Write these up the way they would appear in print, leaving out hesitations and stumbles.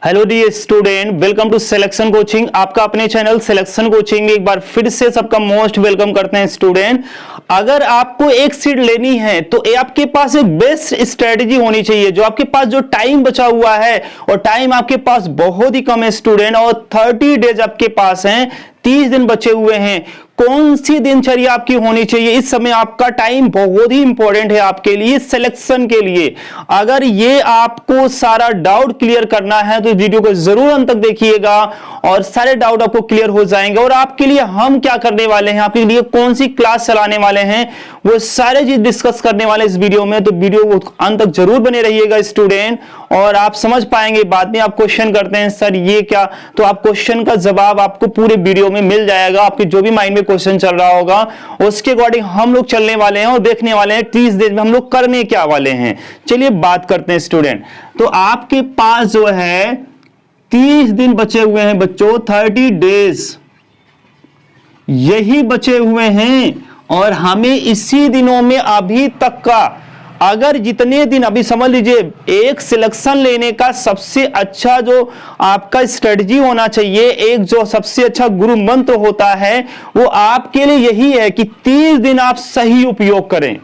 Hello dear student, welcome to selection coaching. आपका अपने channel selection coaching में एक बार फिर से सबका मोस्ट वेलकम करते हैं। स्टूडेंट, अगर आपको एक सीट लेनी है तो आपके पास एक बेस्ट स्ट्रेटजी होनी चाहिए। जो आपके पास जो टाइम बचा हुआ है, और टाइम आपके पास बहुत ही कम है स्टूडेंट, और 30 डेज आपके पास हैं, 30 दिन बचे हुए हैं। कौन सी दिनचर्या आपकी होनी चाहिए? इस समय आपका टाइम बहुत ही इंपॉर्टेंट है आपके लिए, सिलेक्शन के लिए। अगर ये आपको सारा डाउट क्लियर करना है तो वीडियो को जरूर अंत तक देखिएगा और सारे डाउट आपको क्लियर हो जाएंगे। और आपके लिए हम क्या करने वाले हैं, आपके लिए कौन सी क्लास चलाने वाले हैं, वो सारे चीज डिस्कस करने वाले इस वीडियो में। तो वीडियो को अंत तक जरूर बने रहिएगा स्टूडेंट, और आप समझ पाएंगे। बाद में आप क्वेश्चन करते हैं सर ये क्या, तो आप क्वेश्चन का जवाब आपको पूरे वीडियो में मिल जाएगा। आपके जो भी माइंड में क्वेश्चन चल रहा होगा उसके अकॉर्डिंग हम लोग चलने वाले हैं और देखने वाले हैं 30 दिन में हम लोग करने क्या वाले हैं। चलिए बात करते हैं स्टूडेंट। तो आपके पास जो है 30 दिन बचे हुए हैं बच्चों, 30 डेज यही बचे हुए हैं। और हमें इसी दिनों में अभी तक का, अगर जितने दिन, अभी समझ लीजिए, एक सिलेक्शन लेने का सबसे अच्छा जो आपका स्ट्रेटजी होना चाहिए, एक जो सबसे अच्छा गुरु मंत्र होता है, वो आपके लिए यही है कि 30 दिन आप सही उपयोग करें।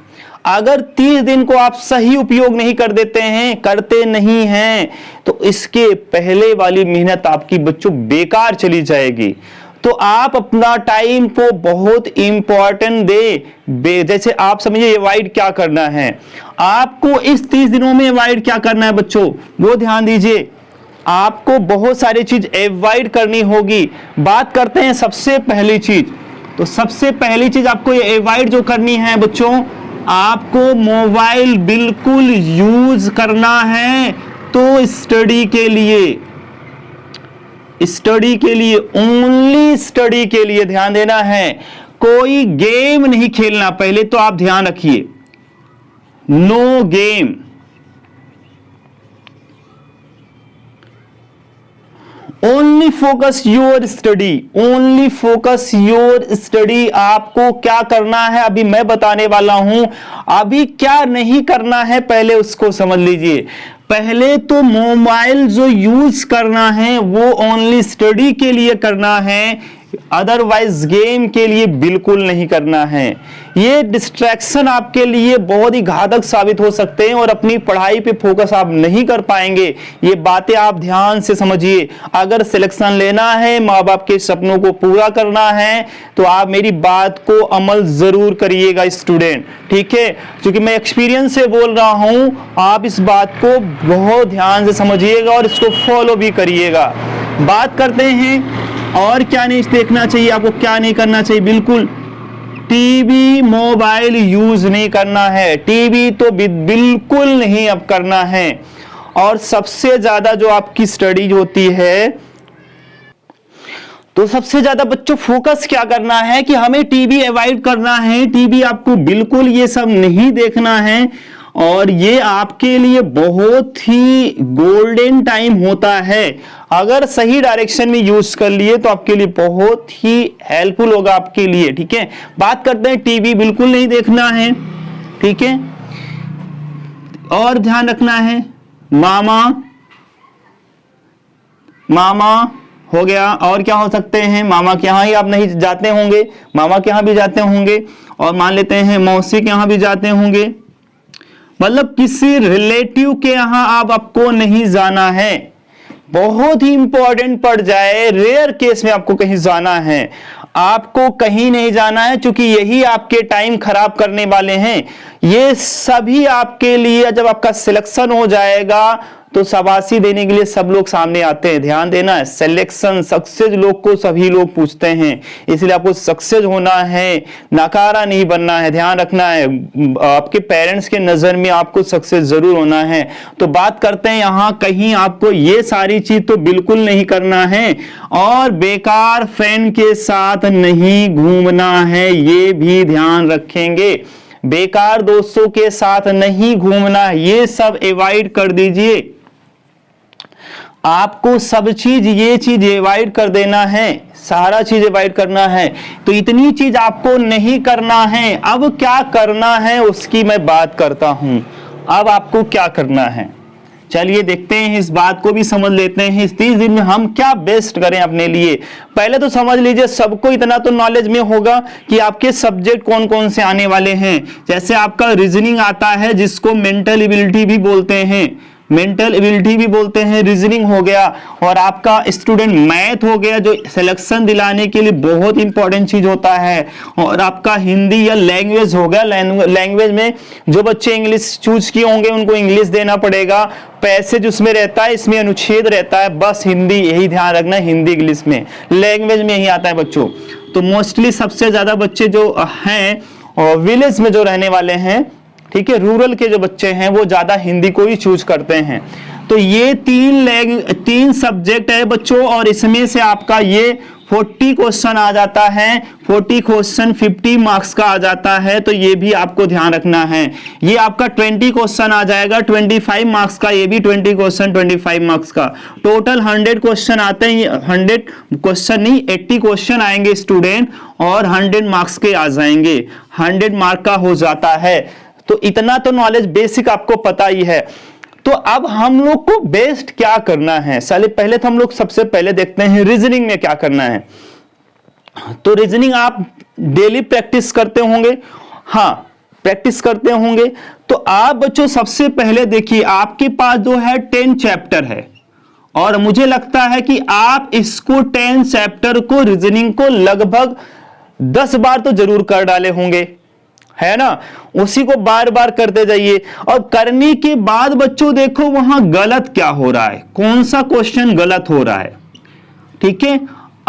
अगर 30 दिन को आप सही उपयोग नहीं कर देते हैं, करते नहीं हैं, तो इसके पहले वाली मेहनत आपकी बच्चों बेकार चली जाएगी। तो आप अपना टाइम को बहुत इंपॉर्टेंट दे। जैसे आप समझिए अवॉइड क्या करना है आपको इस 30 दिनों में, अवॉइड क्या करना है बच्चों, वो ध्यान दीजिए। आपको बहुत सारी चीज अवॉइड करनी होगी। बात करते हैं सबसे पहली चीज। तो सबसे पहली चीज आपको ये अवॉइड जो करनी है बच्चों, आपको मोबाइल बिल्कुल यूज करना है तो स्टडी के लिए, स्टडी के लिए, ओनली स्टडी के लिए ध्यान देना है। कोई गेम नहीं खेलना, पहले तो आप ध्यान रखिए, no game. Only focus your study, only focus your study. आपको क्या करना है अभी मैं बताने वाला हूं। अभी क्या नहीं करना है पहले उसको समझ लीजिए। पहले तो मोबाइल जो यूज करना है वो ओनली स्टडी के लिए करना है, अदरवाइज गेम के लिए बिल्कुल नहीं करना है। ये डिस्ट्रैक्शन आपके लिए बहुत ही घातक साबित हो सकते हैं और अपनी पढ़ाई पे फोकस आप नहीं कर पाएंगे। ये बातें आप ध्यान से समझिए। अगर सिलेक्शन लेना है, माँ बाप के सपनों को पूरा करना है, तो आप मेरी बात को अमल जरूर करिएगा स्टूडेंट, ठीक है। क्योंकि मैं एक्सपीरियंस से बोल रहा हूं, आप इस बात को बहुत ध्यान से समझिएगा और इसको फॉलो भी करिएगा। बात करते हैं और क्या नहीं देखना चाहिए, आपको क्या नहीं करना चाहिए। बिल्कुल टीवी मोबाइल यूज नहीं करना है, टीवी तो बिल्कुल नहीं अब करना है। और सबसे ज्यादा जो आपकी स्टडी होती है, तो सबसे ज्यादा बच्चों फोकस क्या करना है कि हमें टीवी अवॉइड करना है। टीवी आपको बिल्कुल ये सब नहीं देखना है, और ये आपके लिए बहुत ही गोल्डन टाइम होता है। अगर सही डायरेक्शन में यूज कर लिए तो आपके लिए बहुत ही हेल्पफुल होगा आपके लिए, ठीक है। बात करते हैं, टीवी बिल्कुल नहीं देखना है, ठीक है। और ध्यान रखना है, मामा हो गया। और क्या हो सकते हैं, मामा के यहां ही आप नहीं जाते होंगे, मामा के यहां भी जाते होंगे, और मान लेते हैं मौसी के यहां भी जाते होंगे। मतलब किसी रिलेटिव के यहां आपको नहीं जाना है। बहुत ही इंपॉर्टेंट पड़ जाए, रेयर केस में आपको कहीं जाना है। आपको कहीं नहीं जाना है, क्योंकि यही आपके टाइम खराब करने वाले हैं। ये सभी आपके लिए, जब आपका सिलेक्शन हो जाएगा तो शाबाशी देने के लिए सब लोग सामने आते हैं। ध्यान देना है, सिलेक्शन सक्सेस लोग को सभी लोग पूछते हैं, इसलिए आपको सक्सेस होना है, नकारा नहीं बनना है। ध्यान रखना है, आपके पेरेंट्स के नजर में आपको सक्सेस जरूर होना है। तो बात करते हैं यहां, कहीं आपको ये सारी चीज तो बिल्कुल नहीं करना है, और बेकार फ्रेंड के साथ नहीं घूमना है, ये भी ध्यान रखेंगे। बेकार दोस्तों के साथ नहीं घूमना, ये सब अवॉइड कर दीजिए। आपको सब चीज, ये चीज अवॉइड कर देना है, सारा चीज अवॉइड करना है। तो इतनी चीज आपको नहीं करना है। अब क्या करना है उसकी मैं बात करता हूं। अब आपको क्या करना है, चलिए देखते हैं, इस बात को भी समझ लेते हैं इस 30 दिन में हम क्या बेस्ट करें अपने लिए। पहले तो समझ लीजिए, सबको इतना तो नॉलेज में होगा कि आपके सब्जेक्ट कौन कौन से आने वाले हैं। जैसे आपका रीजनिंग आता है, जिसको मेंटल एबिलिटी भी बोलते हैं, मेंटल एबिलिटी भी बोलते हैं, रीजनिंग हो गया। और आपका स्टूडेंट मैथ हो गया, जो सिलेक्शन दिलाने के लिए बहुत इंपॉर्टेंट चीज होता है। और आपका हिंदी या लैंग्वेज हो गया, लैंग्वेज में जो बच्चे इंग्लिश चूज किए होंगे उनको इंग्लिश देना पड़ेगा। पैसेज उसमें रहता है, इसमें अनुच्छेद रहता है, बस हिंदी, यही ध्यान रखना, हिंदी इंग्लिश में, लैंग्वेज में यही आता है बच्चों। तो मोस्टली सबसे ज्यादा बच्चे जो हैं और विलेज में जो रहने वाले हैं, ठीक है, रूरल के जो बच्चे हैं वो ज्यादा हिंदी को ही चूज करते हैं। तो ये तीन सब्जेक्ट है बच्चों, और इसमें से आपका ये 40 क्वेश्चन आ जाता है, 40 क्वेश्चन 50 मार्क्स का आ जाता है। तो ये भी आपको ध्यान रखना है। ये आपका 20 क्वेश्चन आ जाएगा 25 मार्क्स का, ये भी 20 क्वेश्चन 25 मार्क्स का। टोटल 100 क्वेश्चन आते हैं, 100 क्वेश्चन नहीं 80 क्वेश्चन आएंगे स्टूडेंट, और 100 मार्क्स के आ जाएंगे, 100 मार्क का हो जाता है। तो इतना तो नॉलेज बेसिक आपको पता ही है। तो अब हम लोग को बेस्ट क्या करना है, साले पहले तो हम लोग सबसे पहले देखते हैं रीजनिंग में क्या करना है। तो रीजनिंग आप डेली प्रैक्टिस करते होंगे, हाँ प्रैक्टिस करते होंगे। तो आप बच्चों सबसे पहले देखिए, आपके पास जो है 10 चैप्टर है, और मुझे लगता है कि आप इसको 10 चैप्टर को रीजनिंग को लगभग 10 बार तो जरूर कर डाले होंगे, है ना। उसी को बार बार करते जाइए, और करने के बाद बच्चों देखो वहां गलत क्या हो रहा है, कौन सा क्वेश्चन गलत हो रहा है, ठीक है।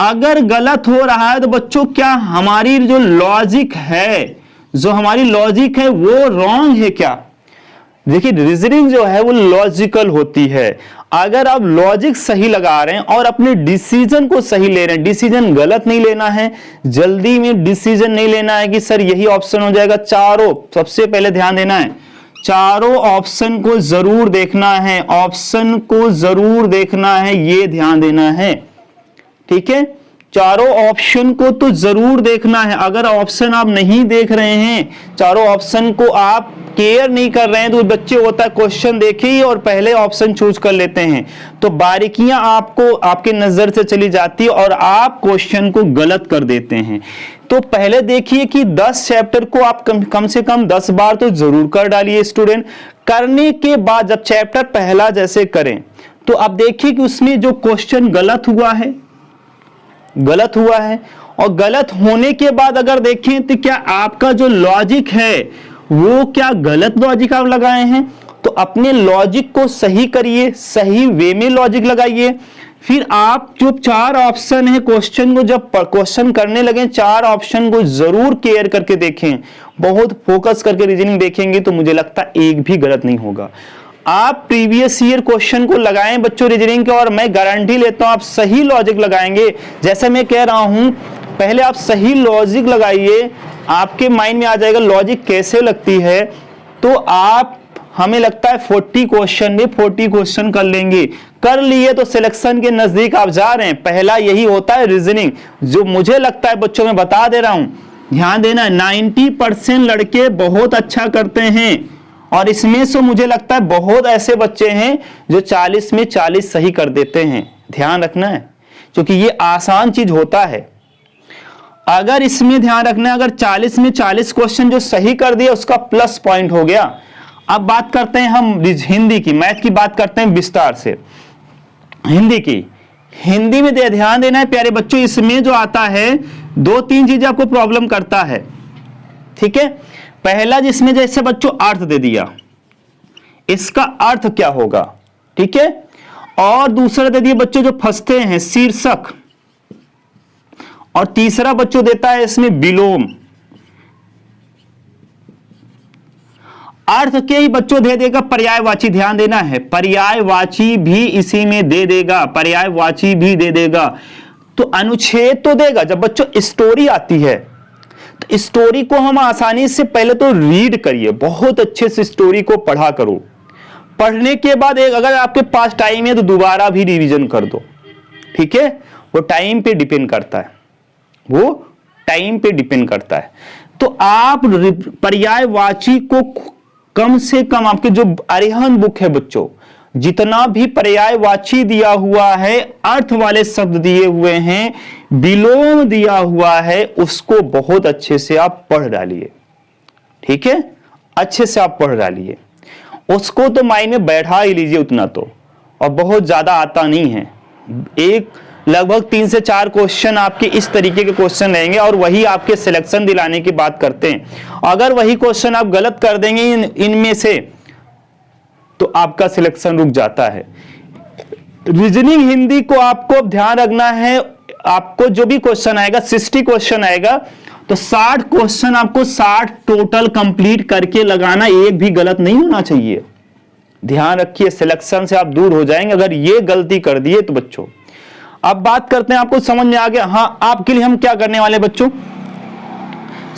अगर गलत हो रहा है तो बच्चों क्या हमारी जो लॉजिक है, वो रॉन्ग है क्या। देखिए रीजनिंग जो है वो लॉजिकल होती है। अगर आप लॉजिक सही लगा रहे हैं और अपने डिसीजन को सही ले रहे हैं, डिसीजन गलत नहीं लेना है, जल्दी में डिसीजन नहीं लेना है कि सर यही ऑप्शन हो जाएगा। चारों सबसे पहले ध्यान देना है, चारों ऑप्शन को जरूर देखना है, ऑप्शन को जरूर देखना है, ये ध्यान देना है, ठीक है। चारों ऑप्शन को तो जरूर देखना है। अगर ऑप्शन आप नहीं देख रहे हैं, चारों ऑप्शन को आप केयर नहीं कर रहे हैं, तो बच्चे होता है क्वेश्चन देखे ही और पहले ऑप्शन चूज कर लेते हैं, तो बारीकियां आपको आपके नजर से चली जाती है और आप क्वेश्चन को गलत कर देते हैं। तो पहले देखिए कि 10 चैप्टर को आप कम से कम 10 बार तो जरूर कर डालिए स्टूडेंट। करने के बाद जब चैप्टर पहला जैसे करें, तो आप देखिए कि उसमें जो क्वेश्चन गलत हुआ है, और गलत होने के बाद अगर देखें तो क्या आपका जो लॉजिक है वो क्या गलत लॉजिक आप लगाए हैं, तो अपने लॉजिक को सही करिए, सही वे में लॉजिक लगाइए। फिर आप जो 4 ऑप्शन है क्वेश्चन को जब क्वेश्चन करने लगे, 4 ऑप्शन को जरूर केयर करके देखें, बहुत फोकस करके रीजनिंग देखेंगे तो मुझे लगता है एक भी गलत नहीं होगा। आप प्रीवियस ईयर क्वेश्चन को लगाएं बच्चों रीजनिंग के, और मैं गारंटी लेता हूं आप सही लॉजिक लगाएंगे। जैसे मैं कह रहा हूं, पहले आप सही लॉजिक लगाइए, आपके माइंड में आ जाएगा लॉजिक कैसे लगती है, तो आप हमें लगता है 40 क्वेश्चन में 40 क्वेश्चन कर लेंगे। कर लिए तो सिलेक्शन के नजदीक आप जा रहे हैं। पहला यही होता है रीजनिंग, जो मुझे लगता है बच्चों में बता दे रहा हूं, ध्यान देना, 90% लड़के बहुत अच्छा करते हैं, और इसमें से मुझे लगता है बहुत ऐसे बच्चे हैं जो 40 में 40 सही कर देते हैं। ध्यान रखना है, क्योंकि ये आसान चीज होता है। अगर इसमें ध्यान रखना है, अगर 40 में 40 क्वेश्चन जो सही कर दिया उसका प्लस पॉइंट हो गया। अब बात करते हैं हम हिंदी की, मैथ की बात करते हैं विस्तार से। हिंदी की, हिंदी में ध्यान देना है प्यारे बच्चों, इसमें जो आता है 2-3 चीजें आपको प्रॉब्लम करता है, ठीक है। पहला जिसमें जैसे बच्चों अर्थ दे दिया, इसका अर्थ क्या होगा, ठीक है। और दूसरा दे दिया बच्चों जो फंसते हैं शीर्षक, और तीसरा बच्चों देता है इसमें विलोम। अर्थ के ही बच्चों दे देगा पर्यायवाची, ध्यान देना है, पर्यायवाची भी इसी में दे देगा, पर्यायवाची भी दे देगा। तो अनुच्छेद तो देगा। जब बच्चों स्टोरी आती है तो स्टोरी को हम आसानी से पहले तो रीड करिए, बहुत अच्छे से स्टोरी को पढ़ा करो। पढ़ने के बाद एक अगर आपके पास टाइम है तो दोबारा भी रिवीजन कर दो, ठीक है। वो टाइम पे डिपेंड करता है, वो टाइम पे डिपेंड करता है। तो आप पर्यायवाची को कम से कम, आपके जो अरिहंत बुक है बच्चों, जितना भी पर्यायवाची दिया हुआ है, अर्थ वाले शब्द दिए हुए हैं, विलोम दिया हुआ है, उसको बहुत अच्छे से आप पढ़ डालिए। ठीक है, अच्छे से आप पढ़ डालिए उसको, तो माइंड में बैठा ही लीजिए उतना तो, और बहुत ज्यादा आता नहीं है। एक लगभग 3 से 4 क्वेश्चन आपके इस तरीके के क्वेश्चन रहेंगे और वही आपके सिलेक्शन दिलाने की बात करते हैं। अगर वही क्वेश्चन आप गलत कर देंगे इनमें से, तो आपका सिलेक्शन रुक जाता है। रीजनिंग हिंदी को आपको ध्यान रखना है, आपको जो भी क्वेश्चन आएगा 60 क्वेश्चन आएगा, तो 60 क्वेश्चन आपको 60 टोटल कंप्लीट करके लगाना, एक भी गलत नहीं होना चाहिए। ध्यान रखिए, सिलेक्शन से आप दूर हो जाएंगे अगर ये गलती कर दिए तो बच्चों। अब बात करते हैं, आपको समझ में आ गया? हाँ, आपके लिए हम क्या करने वाले बच्चों,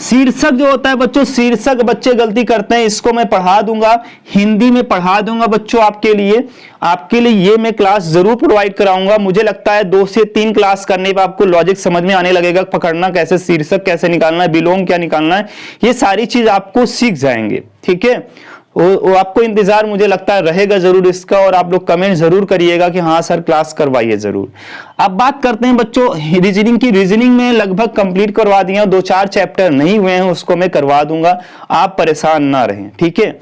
शीर्षक जो होता है बच्चों, शीर्षक बच्चे गलती करते हैं, इसको मैं पढ़ा दूंगा, हिंदी में पढ़ा दूंगा बच्चों आपके लिए ये मैं क्लास जरूर प्रोवाइड कराऊंगा। मुझे लगता है 2 से 3 क्लास करने पर आपको लॉजिक समझ में आने लगेगा, पकड़ना कैसे, शीर्षक कैसे निकालना है, विलोम क्या निकालना है, ये सारी चीज आपको सीख जाएंगे। ठीक है, वो आपको इंतजार मुझे लगता है रहेगा जरूर इसका, और आप लोग कमेंट जरूर करिएगा कि हाँ सर क्लास करवाइए जरूर। अब बात करते हैं बच्चों रीजनिंग की। रीजनिंग में लगभग कंप्लीट करवा दिया, 2-4 चैप्टर नहीं हुए हैं, उसको मैं करवा दूंगा, आप परेशान ना रहें। ठीक है,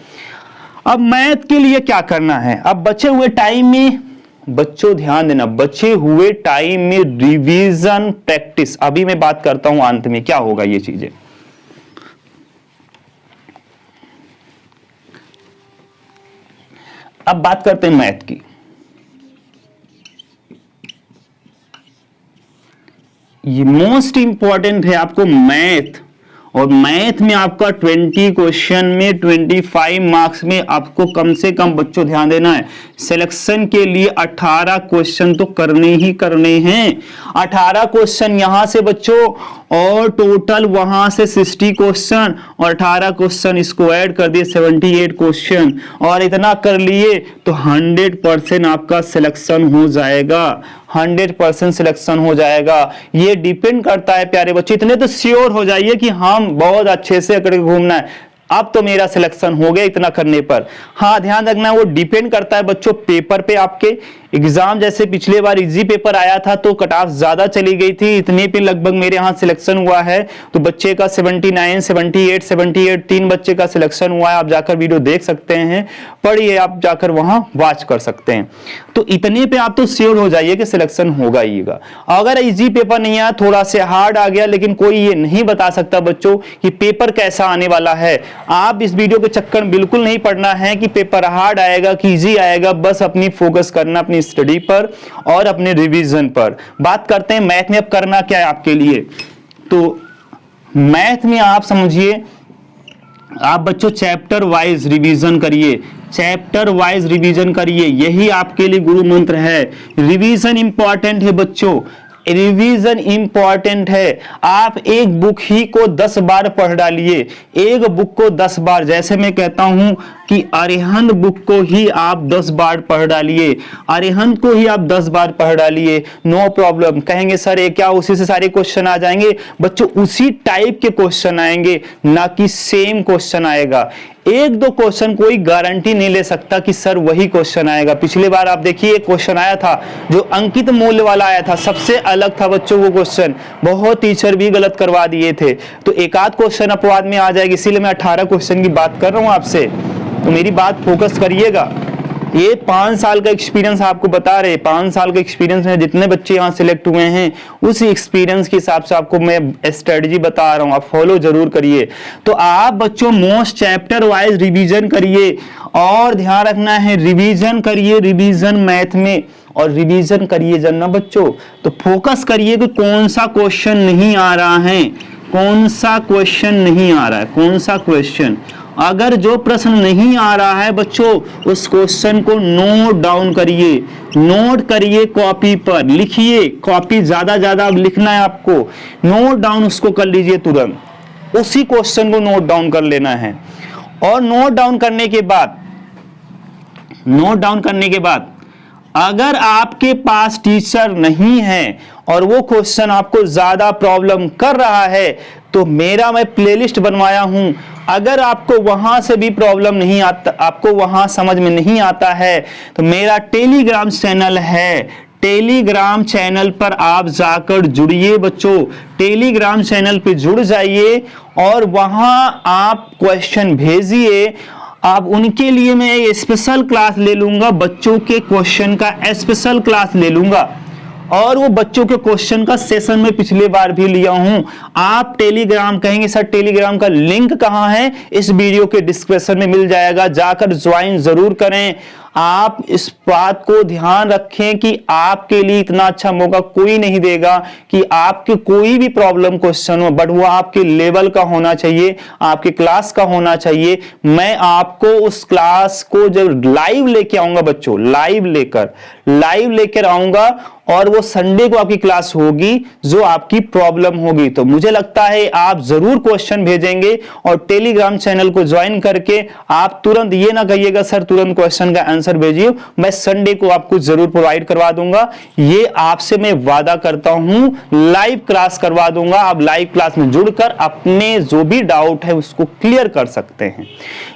अब मैथ के लिए क्या करना है, अब बचे हुए टाइम में बच्चों ध्यान देना, बचे हुए टाइम में रिवीजन प्रैक्टिस। अभी मैं बात करता हूं अंत में क्या होगा ये चीजें। अब बात करते हैं मैथ की। ये मोस्ट इंपॉर्टेंट है आपको मैथ, और मैथ में आपका 20 क्वेश्चन में 25 मार्क्स में आपको कम से कम बच्चों ध्यान देना है, सिलेक्शन के लिए 18 क्वेश्चन तो करने ही करने हैं। 18 क्वेश्चन यहां से बच्चों, और टोटल वहां से 60 क्वेश्चन, और 18 क्वेश्चन इसको ऐड कर दिए 78 क्वेश्चन, और इतना कर लिए तो 100% आपका सिलेक्शन हो जाएगा, 100% सिलेक्शन हो जाएगा। ये डिपेंड करता है प्यारे बच्चे, इतने तो श्योर हो जाइए कि हम बहुत अच्छे से अकड़ के घूमना है, अब तो मेरा सिलेक्शन हो गया इतना करने पर। हाँ ध्यान रखना, वो डिपेंड करता है बच्चों पेपर पे आपके। एग्जाम जैसे पिछले बार इजी पेपर आया था तो कट ऑफ ज्यादा चली गई थी, इतने पे लगभग मेरे यहाँ सिलेक्शन हुआ है, तो बच्चे का 79, 78 3 बच्चे का सिलेक्शन हुआ है। आप जाकर वीडियो देख सकते हैं, पढ़िए, आप जाकर वहां वॉच कर सकते हैं। तो इतने पे आप तो श्योर हो जाइए कि सिलेक्शन होगा ही होगा। अगर इजी पेपर नहीं आया, थोड़ा से हार्ड आ गया, लेकिन कोई ये नहीं बता सकता बच्चों कि पेपर कैसा आने वाला है। आप इस वीडियो के चक्कर में बिल्कुल नहीं पड़ना है कि पेपर हार्ड आएगा कि इजी आएगा, बस अपनी फोकस करना अपनी स्टडी पर और अपने रिवीजन पर। बात करते हैं मैथ में अब करना क्या है आपके लिए। तो मैथ में आप समझिए, आप बच्चों चैप्टर वाइज रिवीजन करिए, चैप्टर वाइज रिवीजन करिए, यही आपके लिए गुरु मंत्र है। रिवीजन इंपॉर्टेंट है बच्चों, रिवीजन इंपॉर्टेंट है। आप एक बुक ही को 10 बार पढ़ डालिए, एक बुक को 10 बार। जैसे मैं कहता हूं कि अरिहंत बुक को ही आप 10 बार पढ़ डालिए, अरिहंत को ही आप 10 बार पढ़ डालिए, नो प्रॉब्लम। कहेंगे सर ये क्या उसी से सारे क्वेश्चन आ जाएंगे? बच्चों उसी टाइप के क्वेश्चन आएंगे, ना कि सेम क्वेश्चन आएगा। 1-2 क्वेश्चन कोई गारंटी नहीं ले सकता कि सर वही क्वेश्चन आएगा। पिछले बार आप देखिए एक क्वेश्चन आया था जो अंकित मूल्य वाला आया था, सबसे अलग था बच्चों वो क्वेश्चन, बहुत टीचर भी गलत करवा दिए थे। तो एक आध क्वेश्चन अपवाद में आ जाएगी, इसीलिए मैं 18 क्वेश्चन की बात कर रहा हूं आपसे, तो मेरी बात फोकस करिएगा। ये 5 साल का एक्सपीरियंस आपको बता रहे, 5 साल के एक्सपीरियंस में जितने बच्चे यहाँ सिलेक्ट हुए हैं उस एक्सपीरियंस के हिसाब से आपको मैं स्ट्रेटजी बता रहा हूँ, आप फॉलो जरूर करिए। तो आप बच्चों मोस्ट चैप्टर वाइज रिवीजन करिए, और ध्यान रखना है रिवीजन करिए, रिवीजन मैथ में, और रिवीजन करिए जानना बच्चों। तो फोकस करिए कि कौन सा क्वेश्चन नहीं आ रहा है, कौन सा क्वेश्चन नहीं आ रहा है, कौन सा क्वेश्चन। अगर जो प्रश्न नहीं आ रहा है बच्चों, उस क्वेश्चन को नोट डाउन करिए, नोट करिए, कॉपी पर लिखिए, कॉपी ज्यादा अब लिखना है आपको, नोट डाउन उसको कर लीजिए तुरंत, उसी क्वेश्चन को नोट डाउन कर लेना है। और नोट डाउन करने के बाद अगर आपके पास टीचर नहीं है और वो क्वेश्चन आपको ज्यादा प्रॉब्लम कर रहा है, तो मेरा मैं प्लेलिस्ट बनवाया हूं। अगर आपको वहां से भी प्रॉब्लम नहीं आता, आपको वहां समझ में नहीं आता है, तो मेरा टेलीग्राम चैनल है, टेलीग्राम चैनल पर आप जाकर जुड़िए बच्चों। टेलीग्राम चैनल पे जुड़ जाइए और वहां आप क्वेश्चन भेजिए। आप उनके लिए मैं एक स्पेशल क्लास ले लूंगा, बच्चों के क्वेश्चन का स्पेशल क्लास ले लूंगा, और वो बच्चों के क्वेश्चन का सेशन में पिछले बार भी लिया हूं। आप टेलीग्राम कहेंगे सर टेलीग्राम का लिंक कहां है, इस वीडियो के डिस्क्रिप्शन में मिल जाएगा, जाकर ज्वाइन जरूर करें। आप इस बात को ध्यान रखें कि आपके लिए इतना अच्छा मौका कोई नहीं देगा कि आपके कोई भी प्रॉब्लम क्वेश्चन हो, बट वो आपके लेवल का होना चाहिए, आपके क्लास का होना चाहिए। मैं आपको उस क्लास को जब लाइव लेके आऊंगा बच्चों, लाइव लेकर आऊंगा, और वो संडे को आपकी क्लास होगी जो आपकी प्रॉब्लम होगी। तो मुझे लगता है आप जरूर क्वेश्चन भेजेंगे, और टेलीग्राम चैनल को ज्वाइन करके आप तुरंत ये ना कहिएगा सर तुरंत क्वेश्चन का आंसर भेजिए, मैं संडे को आपको जरूर प्रोवाइड करवा दूंगा। ये आपसे मैं वादा करता हूं, लाइव क्लास करवा दूंगा। आप लाइव क्लास में जुड़कर अपने जो भी डाउट है उसको क्लियर कर सकते हैं।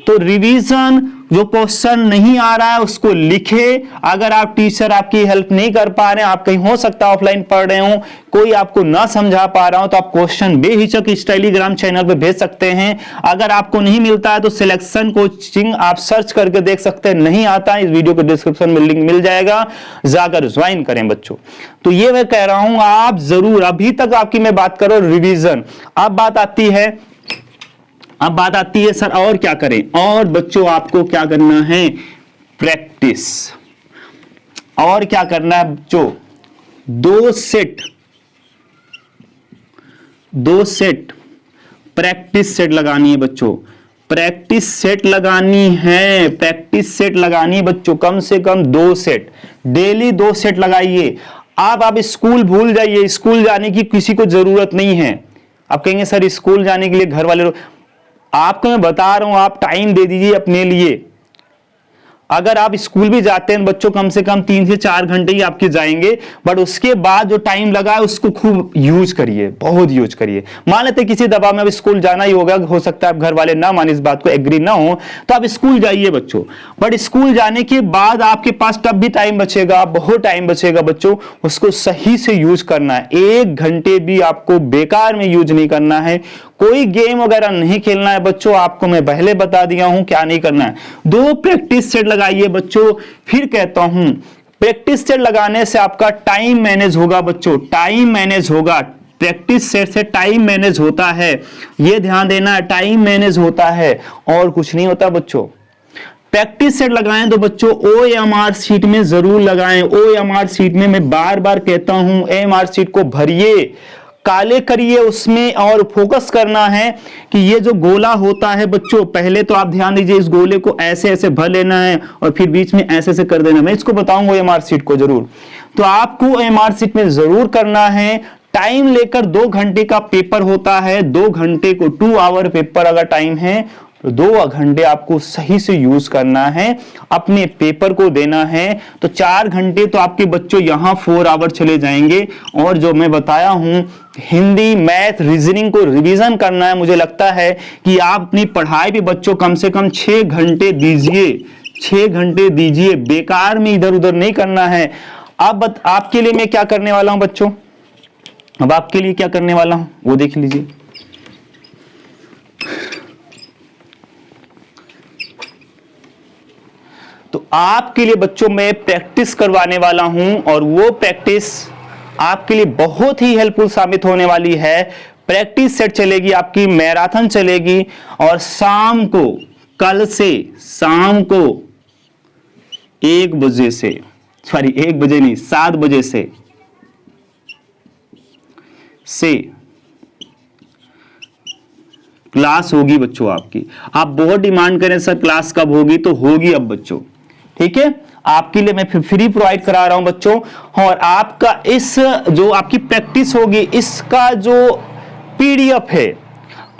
तो रिवीजन, जो क्वेश्चन नहीं आ रहा है उसको लिखे। अगर आप टीचर आपकी हेल्प नहीं कर पा रहे हैं, आप कहीं हो सकता है ऑफलाइन पढ़ रहे हो, कोई आपको ना समझा पा रहा हो, तो आप क्वेश्चन बेहिचक इस टेलीग्राम चैनल पे भेज सकते हैं। अगर आपको नहीं मिलता है तो सिलेक्शन कोचिंग आप सर्च करके देख सकते हैं, नहीं आता है इस वीडियो के डिस्क्रिप्शन में लिंक मिल जाएगा, जाकर ज्वाइन करें बच्चों। तो ये मैं कह रहा हूं आप जरूर, अभी तक आपकी मैं बात करो रिवीजन, अब बात आती है सर और क्या करें, और बच्चों आपको क्या करना है, प्रैक्टिस। और क्या करना है बच्चों, दो सेट प्रैक्टिस सेट लगानी है बच्चों, प्रैक्टिस सेट लगानी है बच्चों, कम से कम 2 सेट, डेली 2 सेट लगाइए। आप स्कूल भूल जाइए, स्कूल जाने की किसी को जरूरत नहीं है। आप कहेंगे सर स्कूल जाने के लिए घर वाले, आपको मैं बता रहा हूं आप टाइम दे दीजिए अपने लिए। अगर आप स्कूल भी जाते हैं बच्चों, कम से कम 3 से 4 घंटे ही आपके जाएंगे, बट उसके बाद जो टाइम लगा है उसको खूब यूज करिए, बहुत यूज करिए। मान लेते किसी दबाव में अब स्कूल जाना ही होगा, हो सकता है आप घर वाले ना माने, इस बात को एग्री ना हो, तो आप स्कूल जाइए बच्चों। बट स्कूल जाने के बाद आपके पास तब भी टाइम बचेगा, बहुत टाइम बचेगा बच्चों, उसको सही से यूज करना है। 1 घंटे भी आपको बेकार में यूज नहीं करना है, कोई गेम वगैरह नहीं खेलना है बच्चों। आपको मैं पहले बता दिया हूं क्या नहीं करना है। 2 प्रैक्टिस सेट लगाइए बच्चों। फिर कहता हूं प्रैक्टिस सेट लगाने से आपका टाइम मैनेज होगा बच्चों, टाइम मैनेज होगा। प्रैक्टिस सेट से टाइम मैनेज होता है, यह ध्यान देना है, टाइम मैनेज होता है और कुछ नहीं होता बच्चों। प्रैक्टिस सेट लगाएं तो बच्चों OMR शीट में जरूर लगाएं। OMR शीट में मैं बार बार कहता हूं, OMR शीट को भरिए, काले करिए उसमें, और फोकस करना है कि ये जो गोला होता है बच्चों, पहले तो आप ध्यान दीजिए, इस गोले को ऐसे ऐसे भर लेना है और फिर बीच में ऐसे ऐसे कर देना। मैं इसको बताऊंगा OMR शीट को जरूर, तो आपको OMR शीट में जरूर करना है। टाइम लेकर 2 घंटे का पेपर होता है, 2 घंटे को 2 आवर पेपर अगर टाइम है तो 2 घंटे आपको सही से यूज करना है, अपने पेपर को देना है। तो 4 घंटे तो आपके बच्चों यहां 4 आवर चले जाएंगे। और जो मैं बताया हूं हिंदी, मैथ, रीजनिंग को रिवीजन करना है, मुझे लगता है कि आप अपनी पढ़ाई भी बच्चों कम से कम 6 घंटे दीजिए, 6 घंटे दीजिए, बेकार में इधर उधर नहीं करना है। अब आपके लिए मैं क्या करने वाला हूं बच्चों, अब आपके लिए क्या करने वाला हूं वो देख लीजिए। तो आपके लिए बच्चों मैं प्रैक्टिस करवाने वाला हूं, और वो प्रैक्टिस आपके लिए बहुत ही हेल्पफुल साबित होने वाली है। प्रैक्टिस सेट चलेगी आपकी, मैराथन चलेगी, और शाम को, कल से शाम को 1 बजे से, सॉरी 1 बजे नहीं, 7 बजे से क्लास होगी बच्चों आपकी। आप बहुत डिमांड करें सर क्लास कब होगी, तो होगी अब बच्चों, ठीक है। आपके लिए मैं फ्री प्रोवाइड करा रहा हूं बच्चों, और आपका इस जो आपकी प्रैक्टिस होगी, इसका जो PDF है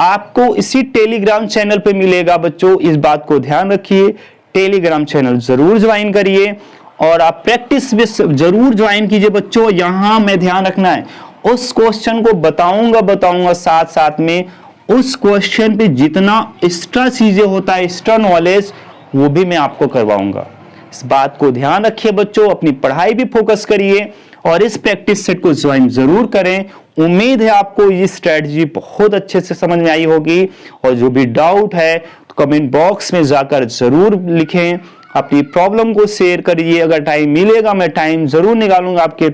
आपको इसी टेलीग्राम चैनल पे मिलेगा बच्चों। इस बात को ध्यान रखिए, टेलीग्राम चैनल जरूर ज्वाइन करिए, और आप प्रैक्टिस भी जरूर ज्वाइन कीजिए बच्चों। यहां में ध्यान रखना है, उस क्वेश्चन को बताऊंगा साथ साथ में उस क्वेश्चन पे जितना एक्स्ट्रा चीजें होता है, एक्स्ट्रा नॉलेज, वो भी मैं आपको करवाऊंगा। इस बात को ध्यान रखिए बच्चों, अपनी पढ़ाई भी फोकस करिए और इस प्रैक्टिस सेट को ज्वाइन जरूर करें। उम्मीद है आपको ये स्ट्रेटजी बहुत अच्छे से समझ में आई होगी, और जो भी डाउट है तो कमेंट बॉक्स में जाकर जरूर लिखें, अपनी प्रॉब्लम को शेयर करिए। अगर टाइम मिलेगा मैं टाइम जरूर निकालूंगा, आपके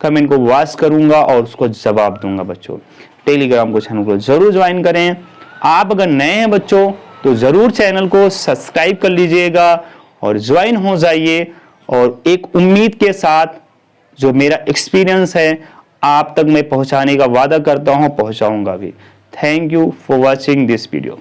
कमेंट को वॉच करूंगा और उसको जवाब दूंगा। बच्चों टेलीग्राम को चैनल को जरूर ज्वाइन करें। आप अगर नए हैं बच्चों तो जरूर चैनल को सब्सक्राइब कर लीजिएगा और ज्वाइन हो जाइए, और एक उम्मीद के साथ जो मेरा एक्सपीरियंस है आप तक मैं पहुंचाने का वादा करता हूं, पहुंचाऊंगा भी। Thank you for watching this video.